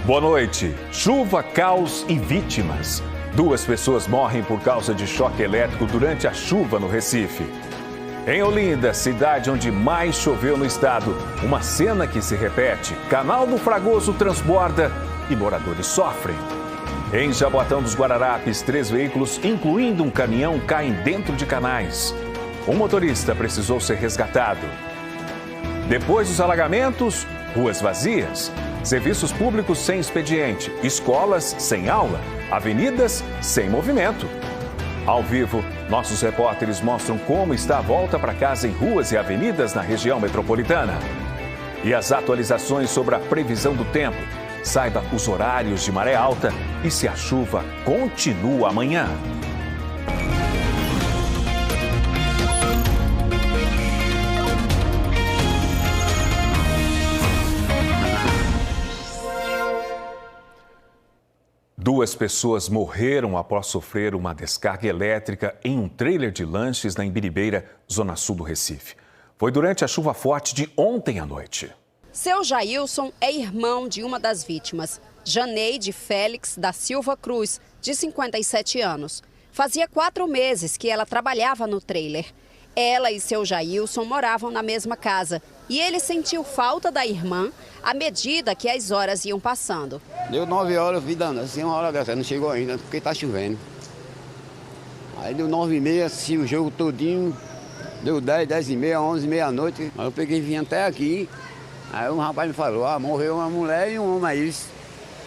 Boa noite. Chuva, caos e vítimas. 2 pessoas morrem por causa de choque elétrico durante a chuva no Recife. Em Olinda, cidade onde mais choveu no estado, uma cena que se repete. Canal do Fragoso transborda e moradores sofrem. Em Jaboatão dos Guararapes, 3 veículos, incluindo um caminhão, caem dentro de canais. Um motorista precisou ser resgatado. Depois dos alagamentos, ruas vazias, serviços públicos sem expediente, escolas sem aula, avenidas sem movimento. Ao vivo, nossos repórteres mostram como está a volta para casa em ruas e avenidas na região metropolitana. E as atualizações sobre a previsão do tempo. Saiba os horários de maré alta e se a chuva continua amanhã. Duas pessoas morreram após sofrer uma descarga elétrica em um trailer de lanches na Imbiribeira, zona sul do Recife. Foi durante a chuva forte de ontem à noite. Seu Jailson é irmão de uma das vítimas, Janeide Félix da Silva Cruz, de 57 anos. Fazia 4 meses que ela trabalhava no trailer. Ela e seu Jailson moravam na mesma casa e ele sentiu falta da irmã à medida que as horas iam passando. Deu 9 horas, eu vi dando assim, uma hora dessa, não chegou ainda, porque tá chovendo. Aí deu 9h30, assisti o jogo todinho, deu 10, 10h30, 11, meia-noite. Aí eu peguei e vim até aqui, aí um rapaz me falou, morreu uma mulher e um homem aí,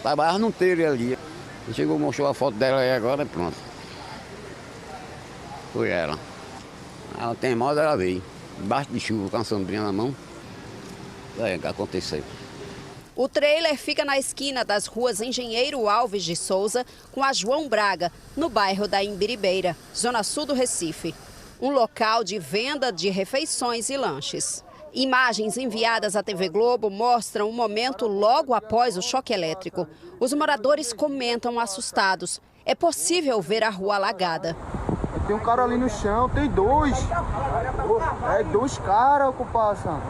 trabalhava num trailer ali. Ele chegou, mostrou a foto dela aí agora e pronto. Foi ela. Ela tem mal, ela veio, embaixo de chuva, com a sombrinha na mão. É o que aconteceu. O trailer fica na esquina das ruas Engenheiro Alves de Souza com a João Braga, no bairro da Imbiribeira, zona sul do Recife. Um local de venda de refeições e lanches. Imagens enviadas à TV Globo mostram o momento logo após o choque elétrico. Os moradores comentam assustados. É possível ver a rua alagada. Tem um cara ali no chão, tem 2. 2 caras que passam.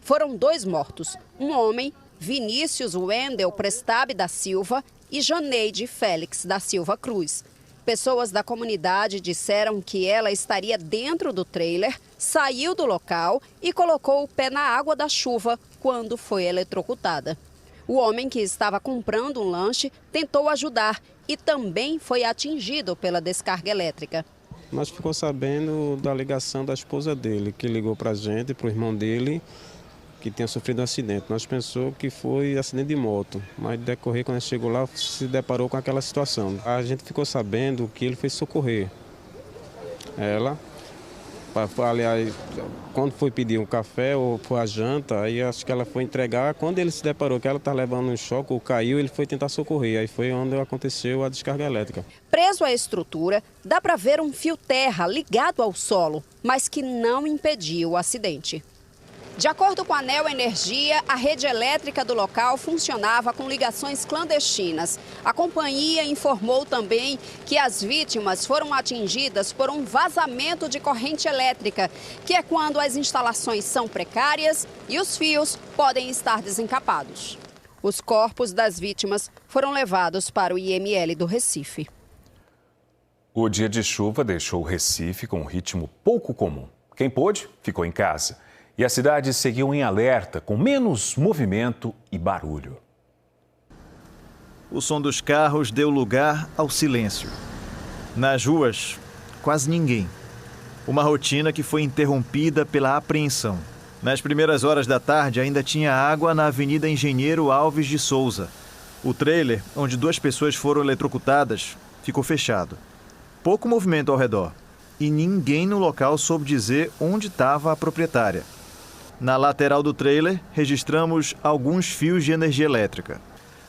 Foram 2 mortos, um homem, Vinícius Wendel Prestab da Silva e Janeide Félix da Silva Cruz. Pessoas da comunidade disseram que ela estaria dentro do trailer, saiu do local e colocou o pé na água da chuva quando foi eletrocutada. O homem que estava comprando um lanche tentou ajudar e também foi atingido pela descarga elétrica. Nós ficamos sabendo da ligação da esposa dele, que ligou para a gente, para o irmão dele, que tinha sofrido um acidente. Nós pensamos que foi acidente de moto, mas decorrer, quando a gente chegou lá, se deparou com aquela situação. A gente ficou sabendo que ele foi socorrer ela. Aliás, quando foi pedir um café ou foi a janta, aí acho que ela foi entregar. Quando ele se deparou que ela está levando um choque ou caiu, ele foi tentar socorrer. Aí foi onde aconteceu a descarga elétrica. Preso à estrutura, dá para ver um fio terra ligado ao solo, mas que não impediu o acidente. De acordo com a Neo Energia, a rede elétrica do local funcionava com ligações clandestinas. A companhia informou também que as vítimas foram atingidas por um vazamento de corrente elétrica, que é quando as instalações são precárias e os fios podem estar desencapados. Os corpos das vítimas foram levados para o IML do Recife. O dia de chuva deixou o Recife com um ritmo pouco comum. Quem pôde, ficou em casa. E a cidade seguiu em alerta, com menos movimento e barulho. O som dos carros deu lugar ao silêncio. Nas ruas, quase ninguém. Uma rotina que foi interrompida pela apreensão. Nas primeiras horas da tarde, ainda tinha água na Avenida Engenheiro Alves de Souza. O trailer, onde 2 pessoas foram eletrocutadas, ficou fechado. Pouco movimento ao redor. E ninguém no local soube dizer onde estava a proprietária. Na lateral do trailer, registramos alguns fios de energia elétrica.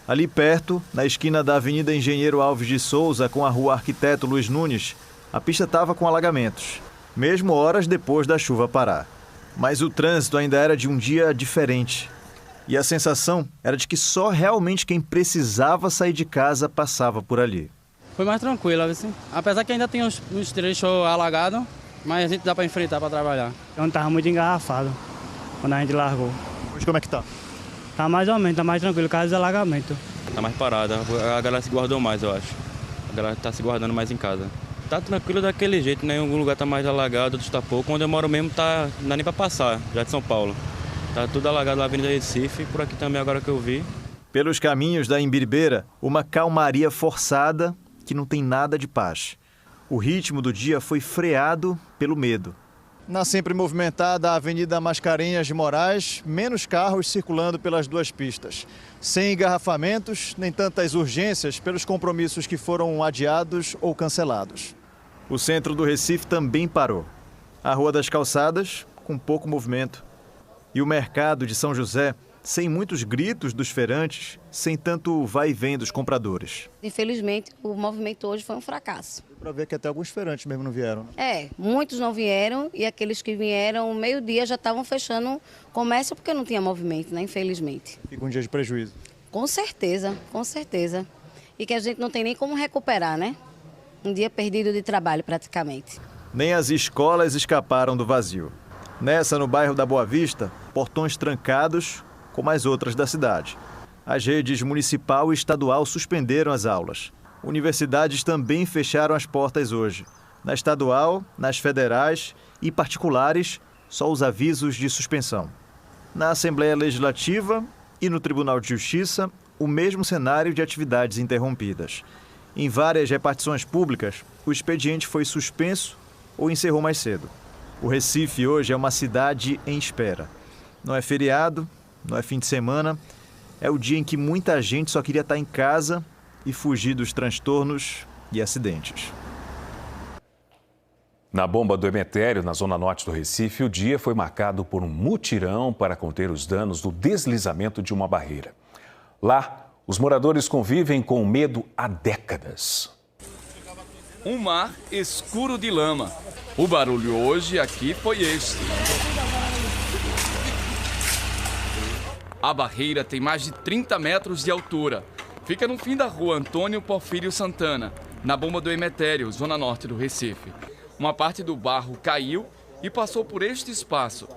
Ali perto, na esquina da Avenida Engenheiro Alves de Souza com a Rua Arquiteto Luiz Nunes, a pista estava com alagamentos, mesmo horas depois da chuva parar. Mas o trânsito ainda era de um dia diferente. E a sensação era de que só realmente quem precisava sair de casa passava por ali. Foi mais tranquilo, assim. Apesar que ainda tem uns trechos alagados, mas a gente dá para enfrentar para trabalhar. Então estava muito engarrafado quando a gente largou. Hoje como é que tá? Tá mais ou menos, tá mais tranquilo, caso de alagamento. Tá mais parada, a galera se guardou mais, eu acho. A galera tá se guardando mais em casa. Tá tranquilo daquele jeito, né? Em algum lugar tá mais alagado, outros tá pouco. Onde eu moro mesmo não dá nem pra passar, já de São Paulo. Tá tudo alagado na Avenida Recife, por aqui também agora que eu vi. Pelos caminhos da Imbiribeira, uma calmaria forçada que não tem nada de paz. O ritmo do dia foi freado pelo medo. Na sempre movimentada Avenida Mascarenhas de Moraes, menos carros circulando pelas duas pistas. Sem engarrafamentos, nem tantas urgências pelos compromissos que foram adiados ou cancelados. O centro do Recife também parou. A Rua das Calçadas, com pouco movimento. E o mercado de São José, sem muitos gritos dos feirantes, sem tanto vai e vem dos compradores. Infelizmente, o movimento hoje foi um fracasso. Deu para ver que até alguns feirantes mesmo não vieram. Né? Muitos não vieram e aqueles que vieram, meio-dia já estavam fechando o comércio porque não tinha movimento, né? Infelizmente. Fica um dia de prejuízo. Com certeza, com certeza. E que a gente não tem nem como recuperar, né? Um dia perdido de trabalho praticamente. Nem as escolas escaparam do vazio. Nessa, no bairro da Boa Vista, portões trancados, como as outras da cidade. As redes municipal e estadual suspenderam as aulas. Universidades também fecharam as portas hoje. Na estadual, nas federais e particulares, só os avisos de suspensão. Na Assembleia Legislativa e no Tribunal de Justiça, o mesmo cenário de atividades interrompidas. Em várias repartições públicas, o expediente foi suspenso ou encerrou mais cedo. O Recife hoje é uma cidade em espera. Não é feriado, não é fim de semana, é o dia em que muita gente só queria estar em casa e fugir dos transtornos e acidentes. Na bomba do Emetério, na zona norte do Recife, o dia foi marcado por um mutirão para conter os danos do deslizamento de uma barreira. Lá, os moradores convivem com medo há décadas. Um mar escuro de lama. O barulho hoje aqui foi este. A barreira tem mais de 30 metros de altura. Fica no fim da rua Antônio Porfírio Santana, na bomba do Emetério, zona norte do Recife. Uma parte do barro caiu e passou por este espaço,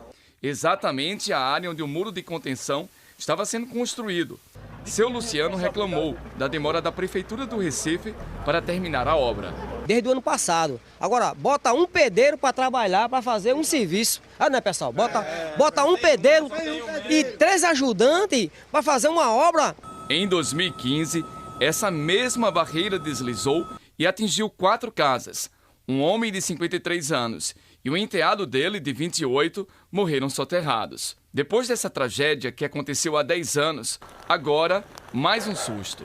exatamente a área onde o muro de contenção estava sendo construído. Seu Luciano reclamou da demora da Prefeitura do Recife para terminar a obra. Desde o ano passado. Agora, bota um pedreiro para trabalhar, para fazer um serviço. Né, pessoal? Bota um pedreiro e 3 ajudantes para fazer uma obra. Em 2015, essa mesma barreira deslizou e atingiu 4 casas. Um homem de 53 anos e o enteado dele, de 28, morreram soterrados. Depois dessa tragédia, que aconteceu há 10 anos, agora, mais um susto.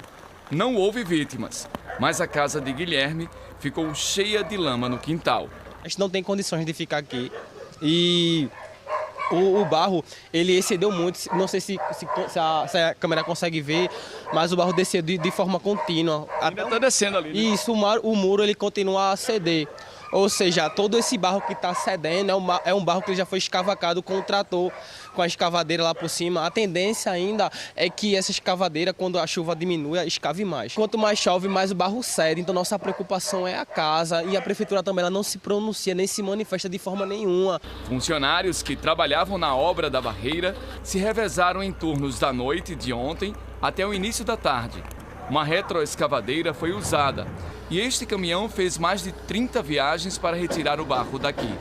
Não houve vítimas, mas a casa de Guilherme ficou cheia de lama no quintal. A gente não tem condições de ficar aqui e o barro, ele excedeu muito. Não sei se a câmera consegue ver, mas o barro desceu de forma contínua. Ainda está descendo ali, né? Isso, o muro ele continua a ceder. Ou seja, todo esse barro que está cedendo é um barro que já foi escavacado com o trator, com a escavadeira lá por cima. A tendência ainda é que essa escavadeira, quando a chuva diminui, escave mais. Quanto mais chove, mais o barro cede. Então nossa preocupação é a casa e a prefeitura também ela não se pronuncia nem se manifesta de forma nenhuma. Funcionários que trabalhavam na obra da barreira se revezaram em turnos da noite de ontem até o início da tarde. Uma retroescavadeira foi usada e este caminhão fez mais de 30 viagens para retirar o barro daqui.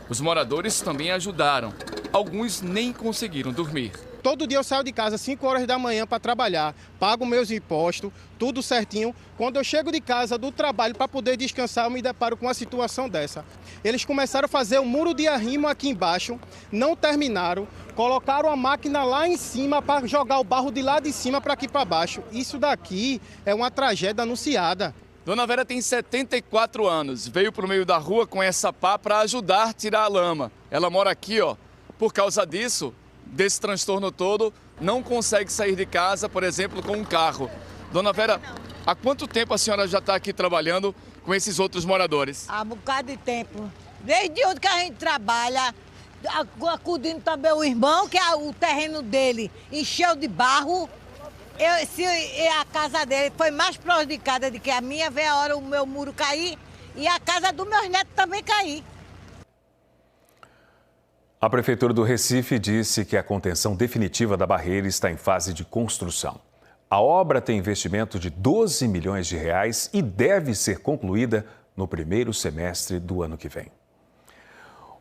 Os moradores também ajudaram. Alguns nem conseguiram dormir. Todo dia eu saio de casa às 5 horas da manhã para trabalhar, pago meus impostos, tudo certinho. Quando eu chego de casa do trabalho para poder descansar, eu me deparo com uma situação dessa. Eles começaram a fazer um muro de arrimo aqui embaixo, não terminaram, colocaram a máquina lá em cima para jogar o barro de lá de cima para aqui para baixo. Isso daqui é uma tragédia anunciada. Dona Vera tem 74 anos, veio para o meio da rua com essa pá para ajudar a tirar a lama. Ela mora aqui, ó. Por causa disso, desse transtorno todo, não consegue sair de casa, por exemplo, com um carro. Dona Vera, há quanto tempo a senhora já está aqui trabalhando com esses outros moradores? Há um bocado de tempo. Desde onde que a gente trabalha, acudindo também o irmão, que o terreno dele encheu de barro. Se a casa dele foi mais prejudicada do que a minha, veio a hora o meu muro cair e a casa dos meus netos também cair. A Prefeitura do Recife disse que a contenção definitiva da barreira está em fase de construção. A obra tem investimento de 12 milhões de reais e deve ser concluída no primeiro semestre do ano que vem.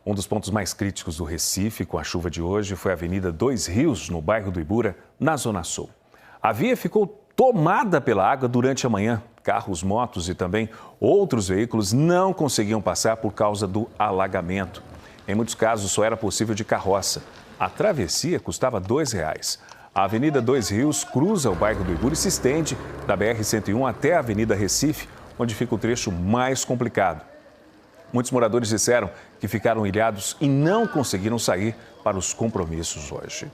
Um dos pontos mais críticos do Recife com a chuva de hoje foi a Avenida Dois Rios, no bairro do Ibura, na Zona Sul. A via ficou tomada pela água durante a manhã. Carros, motos e também outros veículos não conseguiam passar por causa do alagamento. Em muitos casos, só era possível de carroça. A travessia custava R$ 2. A Avenida Dois Rios cruza o bairro do Ibura e se estende da BR-101 até a Avenida Recife, onde fica o trecho mais complicado. Muitos moradores disseram que ficaram ilhados e não conseguiram sair para os compromissos hoje.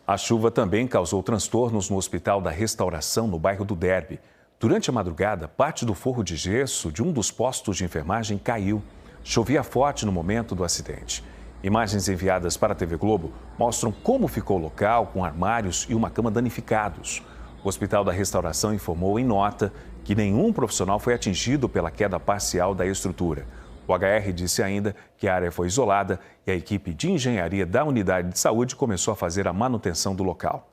A chuva também causou transtornos no Hospital da Restauração, no bairro do Derby. Durante a madrugada, parte do forro de gesso de um dos postos de enfermagem caiu. Chovia forte no momento do acidente. Imagens enviadas para a TV Globo mostram como ficou o local, com armários e uma cama danificados. O Hospital da Restauração informou em nota que nenhum profissional foi atingido pela queda parcial da estrutura. O HR disse ainda que a área foi isolada e a equipe de engenharia da unidade de saúde começou a fazer a manutenção do local.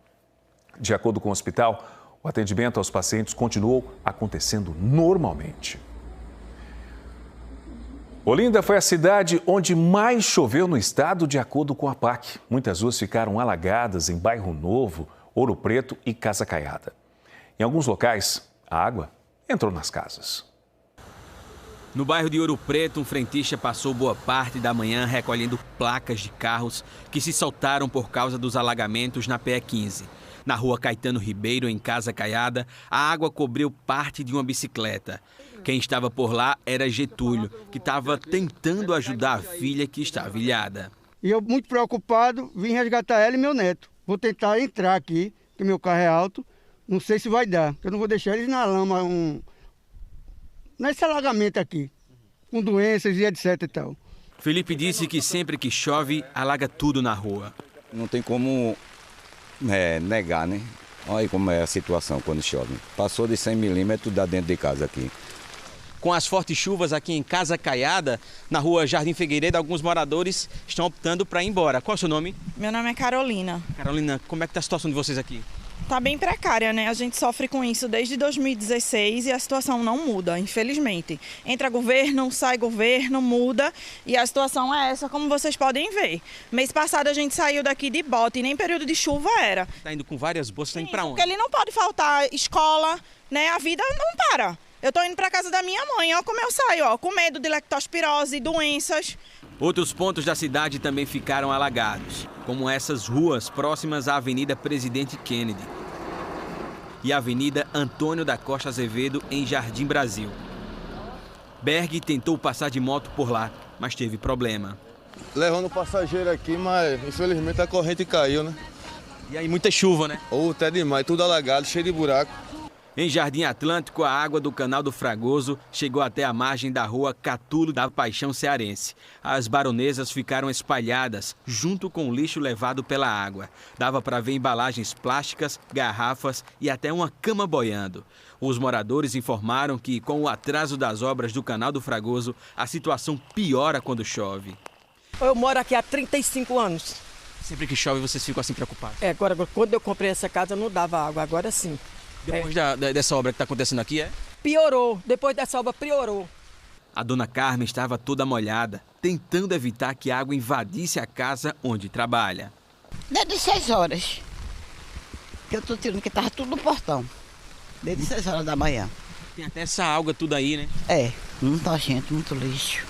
De acordo com o hospital, o atendimento aos pacientes continuou acontecendo normalmente. Olinda foi a cidade onde mais choveu no estado, de acordo com a PAC. Muitas ruas ficaram alagadas em Bairro Novo, Ouro Preto e Casa Caiada. Em alguns locais, a água entrou nas casas. No bairro de Ouro Preto, um frentista passou boa parte da manhã recolhendo placas de carros que se soltaram por causa dos alagamentos na PE15. Na rua Caetano Ribeiro, em Casa Caiada, a água cobriu parte de uma bicicleta. Quem estava por lá era Getúlio, que estava tentando ajudar a filha que estava ilhada. E eu, muito preocupado, vim resgatar ela e meu neto. Vou tentar entrar aqui, porque meu carro é alto. Não sei se vai dar, porque eu não vou deixar eles na lama, nesse alagamento aqui, com doenças e etc e tal. Felipe disse que sempre que chove, alaga tudo na rua. Não tem como negar, né? Olha aí como é a situação quando chove. Passou de 100 milímetros dá dentro de casa aqui. Com as fortes chuvas aqui em Casa Caiada, na rua Jardim Figueiredo, alguns moradores estão optando para ir embora. Qual é o seu nome? Meu nome é Carolina. Carolina, como é que está a situação de vocês aqui? Tá bem precária, né? A gente sofre com isso desde 2016 e a situação não muda, infelizmente. Entra governo, sai governo, muda e a situação é essa, como vocês podem ver. Mês passado a gente saiu daqui de bota e nem período de chuva era. Tá indo com várias bolsas, tá indo pra onde? Porque ele não pode faltar escola, né? A vida não para. Eu tô indo pra casa da minha mãe, ó como eu saio, ó, com medo de lectospirose, doenças. Outros pontos da cidade também ficaram alagados, como essas ruas próximas à Avenida Presidente Kennedy e a Avenida Antônio da Costa Azevedo, em Jardim Brasil. Berg tentou passar de moto por lá, mas teve problema. Levando o passageiro aqui, mas infelizmente a corrente caiu, né? E aí muita chuva, né? Ou até demais, tudo alagado, cheio de buraco. Em Jardim Atlântico, a água do Canal do Fragoso chegou até a margem da rua Catulo da Paixão Cearense. As baronesas ficaram espalhadas, junto com o lixo levado pela água. Dava para ver embalagens plásticas, garrafas e até uma cama boiando. Os moradores informaram que, com o atraso das obras do Canal do Fragoso, a situação piora quando chove. Eu moro aqui há 35 anos. Sempre que chove, vocês ficam assim preocupados? Agora, quando eu comprei essa casa, não dava água, agora sim. Depois dessa obra que está acontecendo aqui, Piorou, depois dessa obra piorou. A dona Carmen estava toda molhada, tentando evitar que a água invadisse a casa onde trabalha. Desde 6 horas, que eu estou tirando, que estava tudo no portão. Desde 6 horas da manhã. Tem até essa alga tudo aí, né? Muita gente, muito lixo.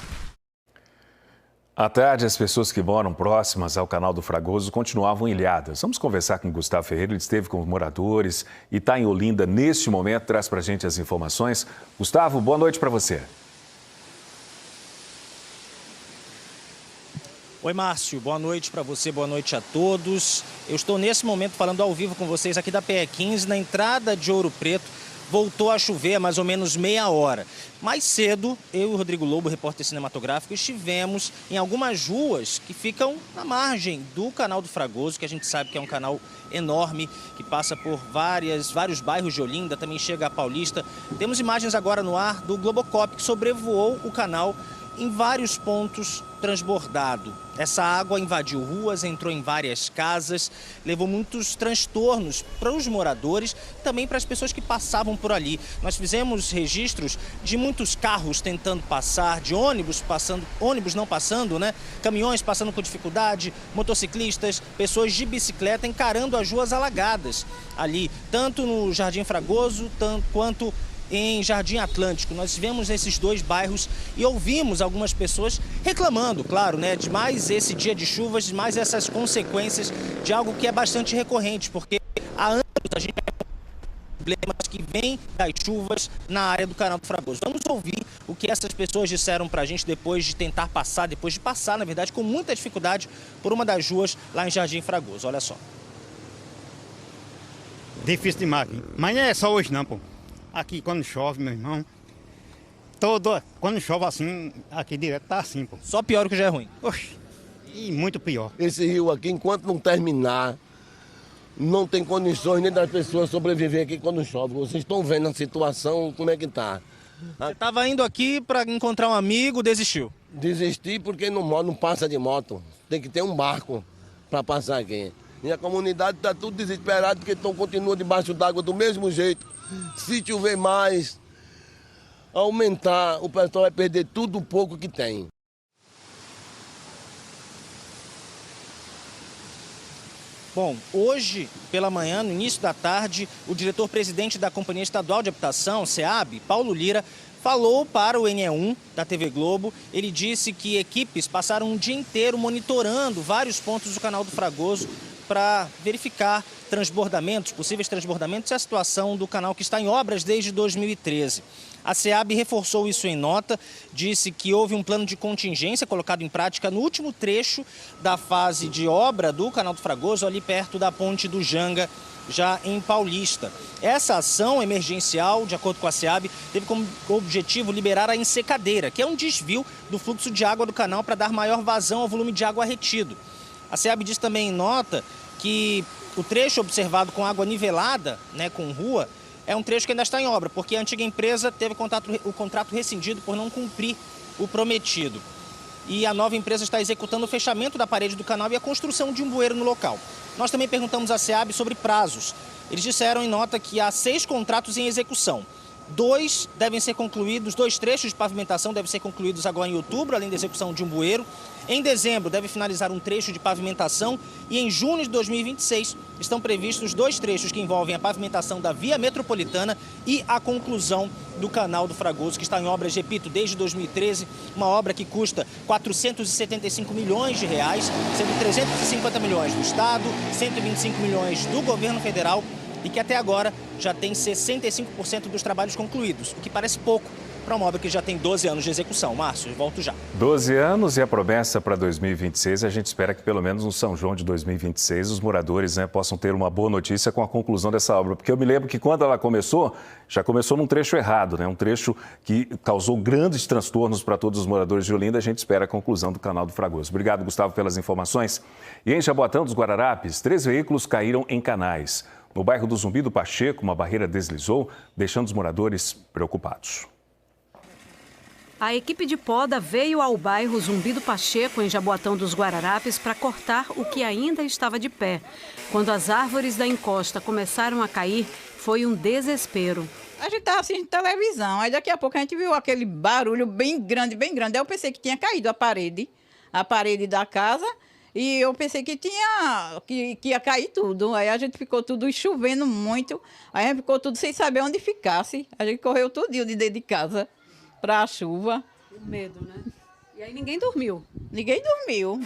À tarde, as pessoas que moram próximas ao Canal do Fragoso continuavam ilhadas. Vamos conversar com o Gustavo Ferreira, ele esteve com os moradores e está em Olinda neste momento, traz para a gente as informações. Gustavo, boa noite para você. Oi, Márcio, boa noite para você, boa noite a todos. Eu estou nesse momento falando ao vivo com vocês aqui da PE15, na entrada de Ouro Preto. Voltou a chover há mais ou menos meia hora. Mais cedo, eu e o Rodrigo Lobo, repórter cinematográfico, estivemos em algumas ruas que ficam na margem do Canal do Fragoso, que a gente sabe que é um canal enorme, que passa por vários bairros de Olinda, também chega a Paulista. Temos imagens agora no ar do Globocop, que sobrevoou o canal em vários pontos transbordado. Essa água invadiu ruas, entrou em várias casas, levou muitos transtornos para os moradores, também para as pessoas que passavam por ali. Nós fizemos registros de muitos carros tentando passar, de ônibus não passando, né? Caminhões passando com dificuldade, motociclistas, pessoas de bicicleta encarando as ruas alagadas ali, tanto no Jardim Fragoso quanto em Jardim Atlântico. Nós vemos esses dois bairros e ouvimos algumas pessoas reclamando, claro, né, de mais esse dia de chuvas, de mais essas consequências de algo que é bastante recorrente, porque há anos a gente tem problemas que vêm das chuvas na área do Canal do Fragoso. Vamos ouvir o que essas pessoas disseram pra gente depois de passar, na verdade, com muita dificuldade por uma das ruas lá em Jardim Fragoso. Olha só. Difícil demais, mas não é só hoje não, pô. Aqui quando chove, meu irmão, quando chove assim, aqui direto tá assim, pô. Só pior que já é ruim. Oxe, e muito pior. Esse rio aqui, enquanto não terminar, não tem condições nem das pessoas sobreviver aqui quando chove. Vocês estão vendo a situação, como é que tá. Você estava indo aqui para encontrar um amigo, desistiu? Desisti porque não passa de moto. Tem que ter um barco para passar aqui. E a comunidade está tudo desesperada porque continua debaixo d'água do mesmo jeito. Se chover mais, aumentar, o pessoal vai perder tudo o pouco que tem. Bom, hoje pela manhã, no início da tarde, o diretor-presidente da Companhia Estadual de Habitação, SEAB, Paulo Lira, falou para o NE1 da TV Globo. Ele disse que equipes passaram um dia inteiro monitorando vários pontos do Canal do Fragoso para verificar possíveis transbordamentos e a situação do canal que está em obras desde 2013. A SEAB reforçou isso em nota, disse que houve um plano de contingência colocado em prática no último trecho da fase de obra do Canal do Fragoso, ali perto da Ponte do Janga, já em Paulista. Essa ação emergencial, de acordo com a SEAB, teve como objetivo liberar a ensecadeira, que é um desvio do fluxo de água do canal para dar maior vazão ao volume de água retido. A SEAB diz também em nota que o trecho observado com água nivelada, né, com rua, é um trecho que ainda está em obra, porque a antiga empresa teve o contrato rescindido por não cumprir o prometido. E a nova empresa está executando o fechamento da parede do canal e a construção de um bueiro no local. Nós também perguntamos à SEAB sobre prazos. Eles disseram em nota que há 6 contratos em execução. 2 trechos de pavimentação devem ser concluídos agora em outubro, além da execução de um bueiro. Em dezembro deve finalizar um trecho de pavimentação e em junho de 2026 estão previstos 2 trechos que envolvem a pavimentação da via metropolitana e a conclusão do Canal do Fragoso, que está em obras, repito, desde 2013, uma obra que custa 475 milhões de reais, sendo 350 milhões do Estado, 125 milhões do governo federal e que até agora já tem 65% dos trabalhos concluídos, o que parece pouco para uma obra que já tem 12 anos de execução. Márcio, volto já. 12 anos e a promessa para 2026, a gente espera que pelo menos no São João de 2026 os moradores, né, possam ter uma boa notícia com a conclusão dessa obra. Porque eu me lembro que quando ela começou, já começou num trecho errado, né, um trecho que causou grandes transtornos para todos os moradores de Olinda. A gente espera a conclusão do Canal do Fragoso. Obrigado, Gustavo, pelas informações. E em Jaboatão dos Guararapes, 3 veículos caíram em canais. No bairro do Zumbi do Pacheco, uma barreira deslizou, deixando os moradores preocupados. A equipe de poda veio ao bairro Zumbi do Pacheco, em Jaboatão dos Guararapes, para cortar o que ainda estava de pé. Quando as árvores da encosta começaram a cair, foi um desespero. A gente estava assistindo televisão, aí daqui a pouco a gente viu aquele barulho bem grande, bem grande. Aí eu pensei que tinha caído a parede da casa, e eu pensei que ia cair tudo. Aí a gente ficou tudo chovendo muito, aí a gente ficou tudo sem saber onde ficasse. A gente correu tudinho de dentro de casa para a chuva. Com medo, né? E aí ninguém dormiu. Ninguém dormiu.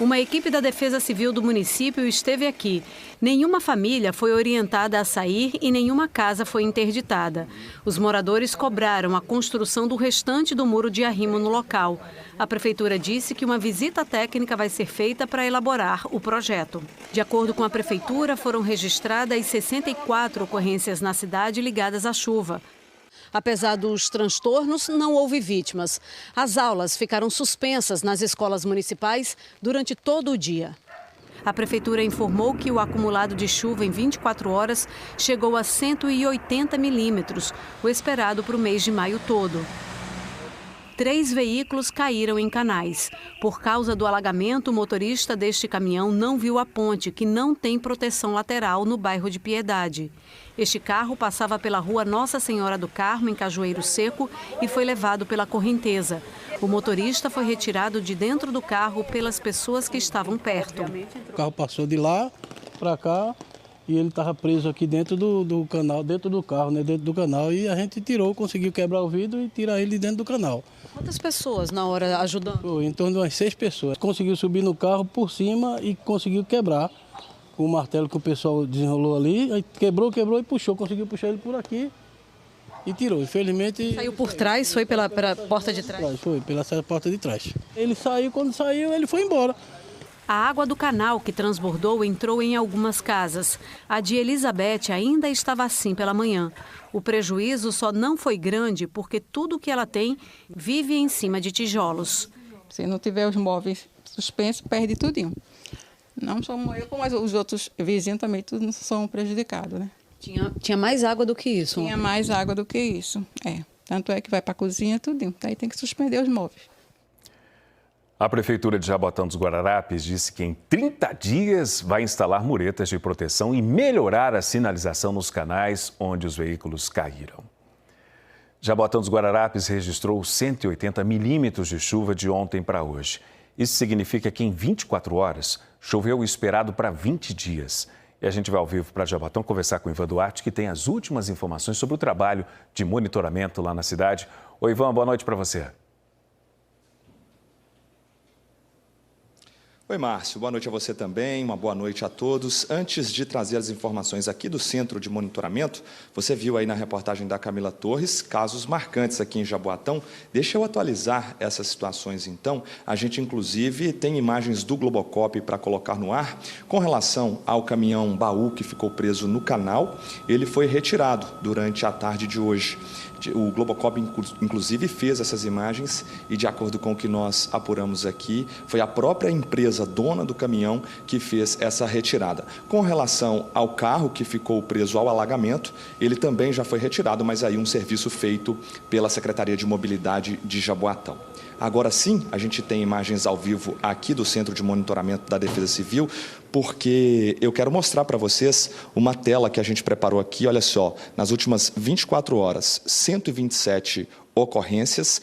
Uma equipe da Defesa Civil do município esteve aqui. Nenhuma família foi orientada a sair e nenhuma casa foi interditada. Os moradores cobraram a construção do restante do muro de arrimo no local. A prefeitura disse que uma visita técnica vai ser feita para elaborar o projeto. De acordo com a prefeitura, foram registradas 64 ocorrências na cidade ligadas à chuva. Apesar dos transtornos, não houve vítimas. As aulas ficaram suspensas nas escolas municipais durante todo o dia. A prefeitura informou que o acumulado de chuva em 24 horas chegou a 180 milímetros, o esperado para o mês de maio todo. 3 veículos caíram em canais. Por causa do alagamento, o motorista deste caminhão não viu a ponte, que não tem proteção lateral no bairro de Piedade. Este carro passava pela rua Nossa Senhora do Carmo, em Cajueiro Seco, e foi levado pela correnteza. O motorista foi retirado de dentro do carro pelas pessoas que estavam perto. O carro passou de lá para cá e ele estava preso aqui dentro do canal, dentro do carro, né, dentro do canal. E a gente tirou, conseguiu quebrar o vidro e tirar ele de dentro do canal. Quantas pessoas na hora ajudando? Foi em torno de umas 6 pessoas. Conseguiu subir no carro por cima e conseguiu quebrar. Com o martelo que o pessoal desenrolou ali, aí quebrou e puxou, conseguiu puxar ele por aqui e tirou. Infelizmente... Saiu por trás, foi pela porta de trás? Foi, pela porta de trás. Ele saiu, quando saiu, ele foi embora. A água do canal que transbordou entrou em algumas casas. A de Elizabeth ainda estava assim pela manhã. O prejuízo só não foi grande porque tudo que ela tem vive em cima de tijolos. Se não tiver os móveis suspensos, perde tudinho. Não só eu, como os outros vizinhos também, todos são prejudicados, né? Tinha mais água do que isso? Tinha mais água do que isso, é. Tanto é que vai para a cozinha, tudinho. Daí tem que suspender os móveis. A Prefeitura de Jaboatão dos Guararapes disse que em 30 dias vai instalar muretas de proteção e melhorar a sinalização nos canais onde os veículos caíram. Jaboatão dos Guararapes registrou 180 milímetros de chuva de ontem para hoje. Isso significa que em 24 horas choveu o esperado para 20 dias. E a gente vai ao vivo para Jaboatão conversar com o Ivan Duarte, que tem as últimas informações sobre o trabalho de monitoramento lá na cidade. Oi, Ivan, boa noite para você. Oi, Márcio. Boa noite a você também, uma boa noite a todos. Antes de trazer as informações aqui do Centro de Monitoramento, você viu aí na reportagem da Camila Torres casos marcantes aqui em Jaboatão. Deixa eu atualizar essas situações, então. A gente, inclusive, tem imagens do Globocop para colocar no ar. Com relação ao caminhão baú que ficou preso no canal, ele foi retirado durante a tarde de hoje. O Globocop, inclusive, fez essas imagens e, de acordo com o que nós apuramos aqui, foi a própria empresa dona do caminhão que fez essa retirada. Com relação ao carro que ficou preso ao alagamento, ele também já foi retirado, mas aí um serviço feito pela Secretaria de Mobilidade de Jaboatão. Agora sim, a gente tem imagens ao vivo aqui do Centro de Monitoramento da Defesa Civil, porque eu quero mostrar para vocês uma tela que a gente preparou aqui. Olha só, nas últimas 24 horas, 127 ocorrências.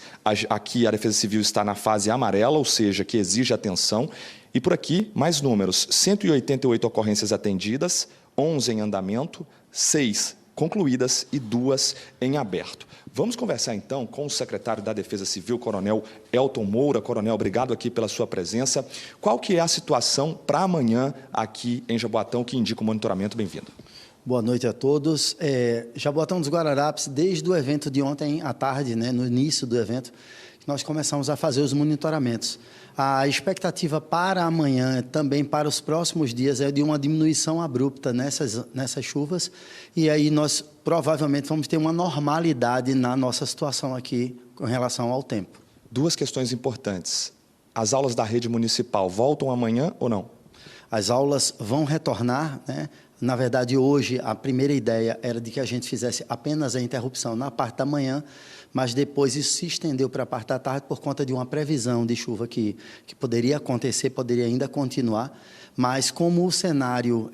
Aqui a Defesa Civil está na fase amarela, ou seja, que exige atenção. E por aqui, mais números, 188 ocorrências atendidas, 11 em andamento, 6 concluídas e 2 em aberto. Vamos conversar, então, com o secretário da Defesa Civil, Coronel Elton Moura. Coronel, obrigado aqui pela sua presença. Qual que é a situação para amanhã aqui em Jaboatão que indica o monitoramento? Bem-vindo. Boa noite a todos. Jaboatão dos Guararapes, desde o evento de ontem à tarde, né, no início do evento, nós começamos a fazer os monitoramentos. A expectativa para amanhã, também para os próximos dias, é de uma diminuição abrupta nessas chuvas, e aí nós provavelmente vamos ter uma normalidade na nossa situação aqui com relação ao tempo. Duas questões importantes. As aulas da rede municipal voltam amanhã ou não? As aulas vão retornar, né? Na verdade, hoje, a primeira ideia era de que a gente fizesse apenas a interrupção na parte da manhã, mas depois isso se estendeu para a parte da tarde por conta de uma previsão de chuva que poderia acontecer, poderia ainda continuar, mas como o cenário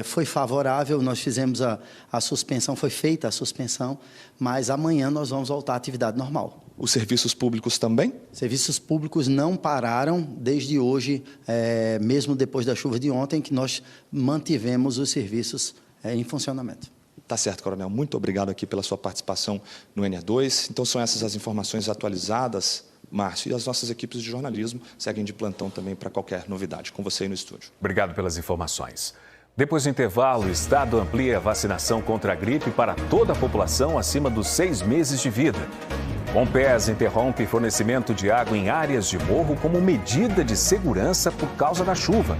foi favorável, nós fizemos a suspensão, foi feita a suspensão, mas amanhã nós vamos voltar à atividade normal. Os serviços públicos também? Serviços públicos não pararam desde hoje, mesmo depois da chuva de ontem, que nós mantivemos os serviços em funcionamento. Tá certo, Coronel. Muito obrigado aqui pela sua participação no NE2. Então, são essas as informações atualizadas, Márcio, e as nossas equipes de jornalismo seguem de plantão também para qualquer novidade. Com você aí no estúdio. Obrigado pelas informações. Depois do intervalo, o Estado amplia a vacinação contra a gripe para toda a população acima dos 6 meses de vida. Compes interrompe fornecimento de água em áreas de morro como medida de segurança por causa da chuva.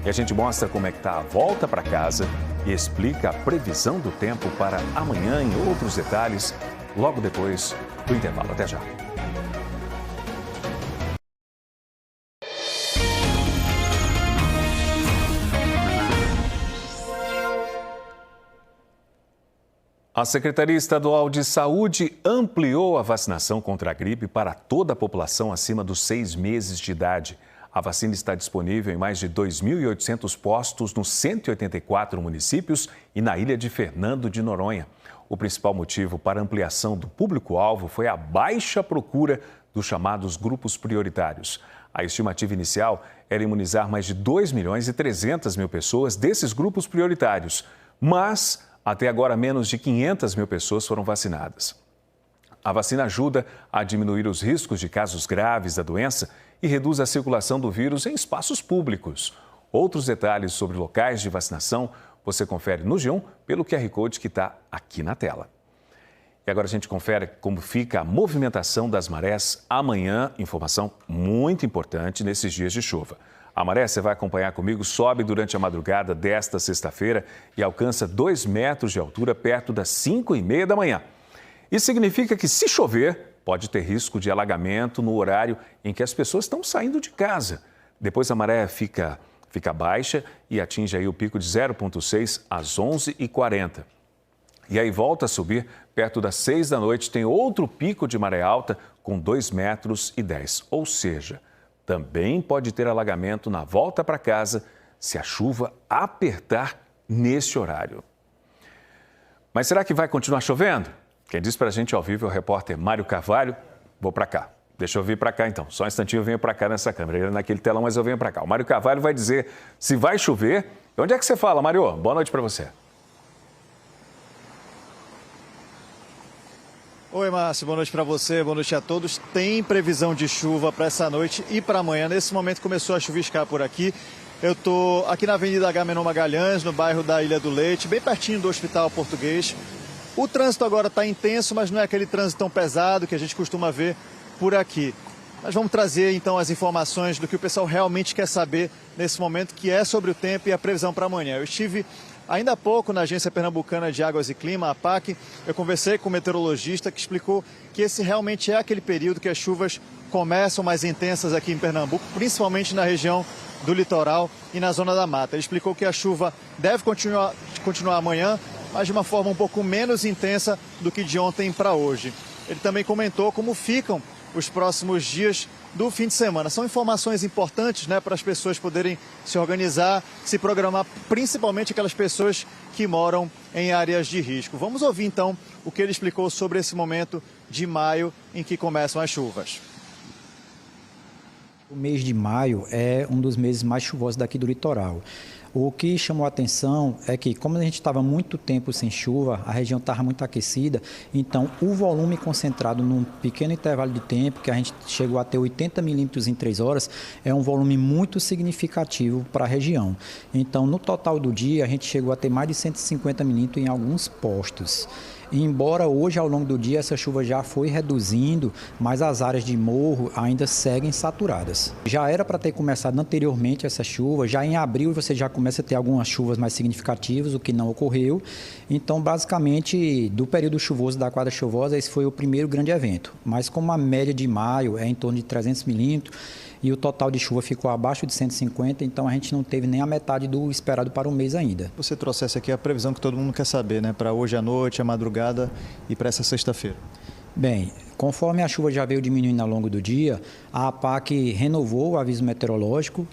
E a gente mostra como é que está a volta para casa e explica a previsão do tempo para amanhã e outros detalhes logo depois do intervalo. Até já. A Secretaria Estadual de Saúde ampliou a vacinação contra a gripe para toda a população acima dos 6 meses de idade. A vacina está disponível em mais de 2.800 postos nos 184 municípios e na ilha de Fernando de Noronha. O principal motivo para a ampliação do público-alvo foi a baixa procura dos chamados grupos prioritários. A estimativa inicial era imunizar mais de 2.300.000 pessoas desses grupos prioritários, mas até agora menos de 500.000 pessoas foram vacinadas. A vacina ajuda a diminuir os riscos de casos graves da doença e reduz a circulação do vírus em espaços públicos. Outros detalhes sobre locais de vacinação você confere no G1 pelo QR Code que está aqui na tela. E agora a gente confere como fica a movimentação das marés amanhã. Informação muito importante nesses dias de chuva. A maré, você vai acompanhar comigo, sobe durante a madrugada desta sexta-feira e alcança 2 metros de altura perto das 5h30 da manhã. Isso significa que, se chover, pode ter risco de alagamento no horário em que as pessoas estão saindo de casa. Depois a maré fica baixa e atinge aí o pico de 0,6 às 11h40. E aí volta a subir, perto das 6 da noite tem outro pico de maré alta com 2,10 metros. Ou seja, também pode ter alagamento na volta para casa se a chuva apertar nesse horário. Mas será que vai continuar chovendo? Quem diz para a gente ao vivo é o repórter Mário Carvalho. Vou para cá. Deixa eu vir para cá então. Só um instantinho eu venho para cá nessa câmera. Ele é naquele telão, mas eu venho para cá. O Mário Carvalho vai dizer se vai chover. Onde é que você fala, Mário? Boa noite para você. Oi, Márcio. Boa noite para você. Boa noite a todos. Tem previsão de chuva para essa noite e para amanhã. Nesse momento começou a chuviscar por aqui. Eu estou aqui na Avenida Agamenon Magalhães, no bairro da Ilha do Leite, bem pertinho do Hospital Português. O trânsito agora está intenso, mas não é aquele trânsito tão pesado que a gente costuma ver por aqui. Nós vamos trazer então as informações do que o pessoal realmente quer saber nesse momento, que é sobre o tempo e a previsão para amanhã. Eu estive ainda há pouco na Agência Pernambucana de Águas e Clima, a APAC. Eu conversei com o meteorologista que explicou que esse realmente é aquele período que as chuvas começam mais intensas aqui em Pernambuco, principalmente na região do litoral e na zona da mata. Ele explicou que a chuva deve continuar amanhã, mas de uma forma um pouco menos intensa do que de ontem para hoje. Ele também comentou como ficam os próximos dias do fim de semana. São informações importantes, né, para as pessoas poderem se organizar, se programar, principalmente aquelas pessoas que moram em áreas de risco. Vamos ouvir então o que ele explicou sobre esse momento de maio em que começam as chuvas. O mês de maio é um dos meses mais chuvosos daqui do litoral. O que chamou a atenção é que, como a gente estava muito tempo sem chuva, a região estava muito aquecida, então o volume concentrado num pequeno intervalo de tempo, que a gente chegou a ter 80 milímetros em 3 horas, é um volume muito significativo para a região. Então, no total do dia, a gente chegou a ter mais de 150 milímetros em alguns postos. E embora hoje, ao longo do dia, essa chuva já foi reduzindo, mas as áreas de morro ainda seguem saturadas. Já era para ter começado anteriormente essa chuva, já em abril você já começa a ter algumas chuvas mais significativas, o que não ocorreu. Então, basicamente, do período chuvoso da quadra chuvosa, esse foi o primeiro grande evento. Mas como a média de maio é em torno de 300 milímetros, e o total de chuva ficou abaixo de 150, então a gente não teve nem a metade do esperado para o mês ainda. Você trouxesse aqui a previsão que todo mundo quer saber, né? Para hoje à noite, à madrugada e para essa sexta-feira. Bem, conforme a chuva já veio diminuindo ao longo do dia, a APAC renovou o aviso meteorológico,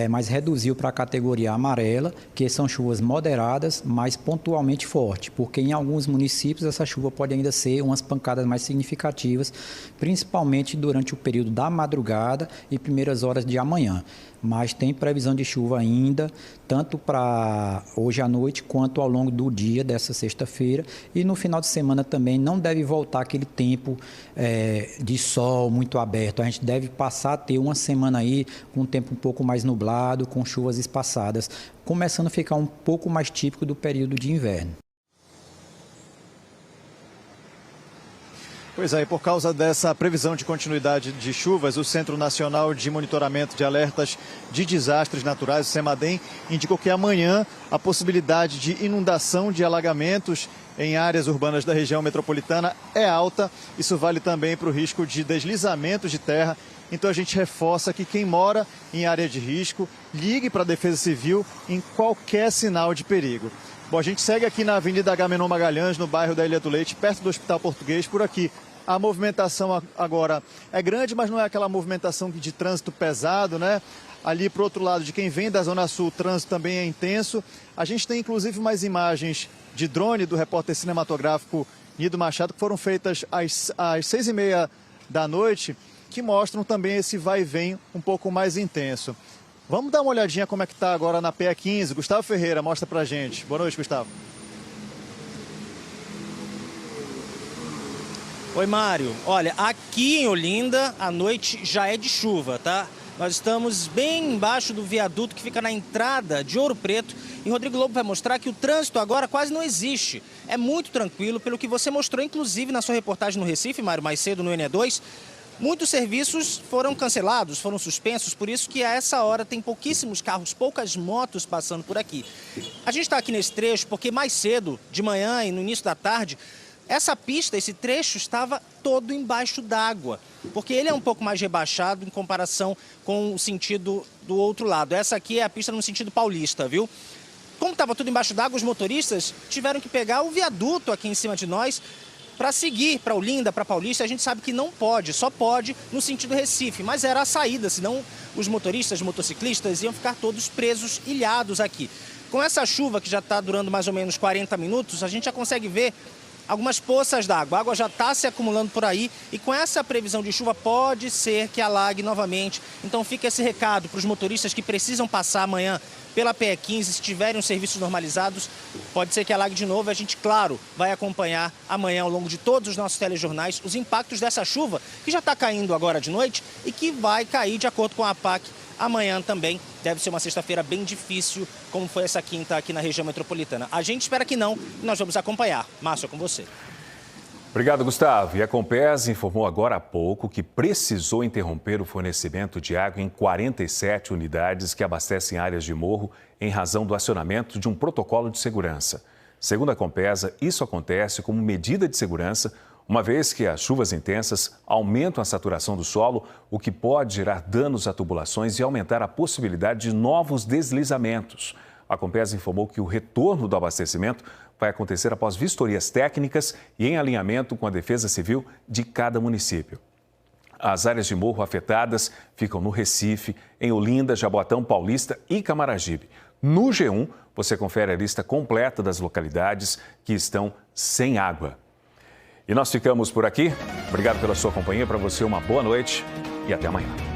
mas reduziu para a categoria amarela, que são chuvas moderadas, mas pontualmente fortes, porque em alguns municípios essa chuva pode ainda ser umas pancadas mais significativas, principalmente durante o período da madrugada e primeiras horas de amanhã. Mas tem previsão de chuva ainda, tanto para hoje à noite quanto ao longo do dia dessa sexta-feira. E no final de semana também não deve voltar aquele tempo de sol muito aberto. A gente deve passar a ter uma semana aí com um tempo um pouco mais nublado, com chuvas espaçadas, começando a ficar um pouco mais típico do período de inverno. Pois é, e por causa dessa previsão de continuidade de chuvas, o Centro Nacional de Monitoramento de Alertas de Desastres Naturais, o CEMADEM, indicou que amanhã a possibilidade de inundação, de alagamentos em áreas urbanas da região metropolitana é alta. Isso vale também para o risco de deslizamentos de terra. Então a gente reforça que quem mora em área de risco, ligue para a Defesa Civil em qualquer sinal de perigo. Bom, a gente segue aqui na Avenida Agamenon Magalhães, no bairro da Ilha do Leite, perto do Hospital Português, por aqui. A movimentação agora é grande, mas não é aquela movimentação de trânsito pesado, né? Ali, para o outro lado, de quem vem da Zona Sul, o trânsito também é intenso. A gente tem, inclusive, mais imagens de drone do repórter cinematográfico Nido Machado, que foram feitas às 6h30 da noite, que mostram também esse vai e vem um pouco mais intenso. Vamos dar uma olhadinha como é que está agora na PE15. Gustavo Ferreira, mostra pra gente. Boa noite, Gustavo. Oi, Mário. Olha, aqui em Olinda, a noite já é de chuva, tá? Nós estamos bem embaixo do viaduto que fica na entrada de Ouro Preto. E Rodrigo Lobo vai mostrar que o trânsito agora quase não existe. É muito tranquilo, pelo que você mostrou, inclusive, na sua reportagem no Recife, Mário, mais cedo no NE2. Muitos serviços foram cancelados, foram suspensos, por isso que a essa hora tem pouquíssimos carros, poucas motos passando por aqui. A gente está aqui nesse trecho porque mais cedo, de manhã e no início da tarde, essa pista, esse trecho estava todo embaixo d'água, porque ele é um pouco mais rebaixado em comparação com o sentido do outro lado. Essa aqui é a pista no sentido paulista, viu? Como estava tudo embaixo d'água, os motoristas tiveram que pegar o viaduto aqui em cima de nós para seguir para Olinda, para Paulista. A gente sabe que não pode, só pode no sentido Recife, mas era a saída, senão os motoristas, motociclistas iam ficar todos presos, ilhados aqui. Com essa chuva que já está durando mais ou menos 40 minutos, a gente já consegue ver algumas poças d'água. A água já está se acumulando por aí e com essa previsão de chuva pode ser que alague novamente. Então fica esse recado para os motoristas que precisam passar amanhã pela PE15, se tiverem os serviços normalizados, pode ser que alague de novo. A gente, claro, vai acompanhar amanhã ao longo de todos os nossos telejornais os impactos dessa chuva que já está caindo agora de noite e que vai cair de acordo com a APAC amanhã também. Deve ser uma sexta-feira bem difícil, como foi essa quinta aqui na região metropolitana. A gente espera que não, e nós vamos acompanhar. Márcio, é com você. Obrigado, Gustavo. E a Compes informou agora há pouco que precisou interromper o fornecimento de água em 47 unidades que abastecem áreas de morro em razão do acionamento de um protocolo de segurança. Segundo a Compesa, isso acontece como medida de segurança, uma vez que as chuvas intensas aumentam a saturação do solo, o que pode gerar danos a tubulações e aumentar a possibilidade de novos deslizamentos. A Compesa informou que o retorno do abastecimento vai acontecer após vistorias técnicas e em alinhamento com a Defesa Civil de cada município. As áreas de morro afetadas ficam no Recife, em Olinda, Jaboatão, Paulista e Camaragibe. No G1, você confere a lista completa das localidades que estão sem água. E nós ficamos por aqui. Obrigado pela sua companhia. Para você, uma boa noite e até amanhã.